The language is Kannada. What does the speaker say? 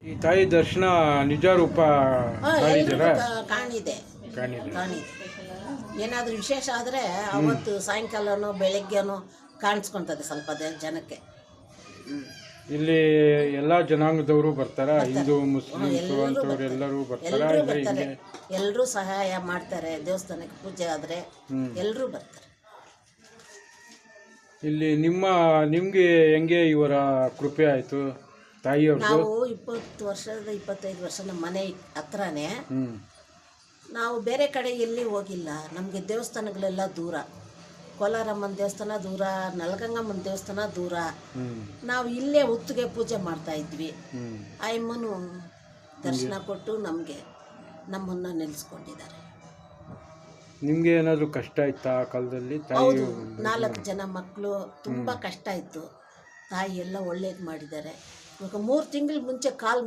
ಈ ತಾಯಿ ದರ್ಶನ ನಿಜ ರೂಪ ಎಲ್ರಿಗೂ ಕಾಣಿದೆ. ಕಾಣಿದೆ. ಏನಾದರೂ ವಿಶೇಷ ಆದರೆ ಅವತ್ತು ಸಾಯಂಕಾಲನೋ ಬೆಳಗ್ಗೆನೋ ಕಾಣಿಸ್ಕೊಳ್ತದೆ ಸ್ವಲ್ಪ ಜನಕ್ಕೆ. ಇಲ್ಲಿ ಎಲ್ಲ ಜನಾಂಗದವರು ಬರ್ತಾರ, ಹಿಂದೂ ಮುಸ್ಲಿಮ್ಸ್ ಅಂತವ್ರು ಎಲ್ಲರೂ ಬರ್ತಾರೆ. ಎಲ್ಲರೂ ಸಹಾಯ ಮಾಡ್ತಾರೆ. ದೇವಸ್ಥಾನಕ್ಕೆ ಪೂಜೆ ಆದರೆ ಎಲ್ಲರೂ ಬರ್ತಾರೆ. ಇಲ್ಲಿ ನಿಮ್ಗೆ ಹೆಂಗೆ ಇವರ ಕೃಪೆ ಆಯ್ತು ತಾಯಿಯವ್ರದ್ದು? ನಾವು 25 ವರ್ಷ ನಮ್ಮ ಮನೆ ಹತ್ರನೇ. ನಾವು ಬೇರೆ ಕಡೆ ಎಲ್ಲಿ ಹೋಗಿಲ್ಲ. ನಮಗೆ ದೇವಸ್ಥಾನಗಳೆಲ್ಲ ದೂರ. ಕೋಲಾರಮ್ಮನ ದೇವಸ್ಥಾನ ದೂರ, ನಲಗಂಗಮ್ಮನ ದೇವಸ್ಥಾನ ದೂರ. ನಾವು ಇಲ್ಲೇ ಹೊತ್ತಿಗೆ ಪೂಜೆ ಮಾಡ್ತಾ ಇದ್ವಿ. ಆಯಮ್ಮನು ದರ್ಶನ ಕೊಟ್ಟು ನಮ್ಮನ್ನು ನಿಲ್ಲಿಸ್ಕೊಂಡಿದ್ದಾರೆ. ನಿಮ್ಗೆ ಏನಾದರೂ ಕಷ್ಟ ಇತ್ತಾ ಆ ಕಾಲದಲ್ಲಿ? ಹೌದು, 4 ಜನ ಮಕ್ಕಳು, ತುಂಬ ಕಷ್ಟ ಇತ್ತು. ತಾಯಿ ಎಲ್ಲ ಒಳ್ಳೇದು ಮಾಡಿದ್ದಾರೆ. ಇವಾಗ 3 ತಿಂಗಳ ಮುಂಚೆ ಕಾಲು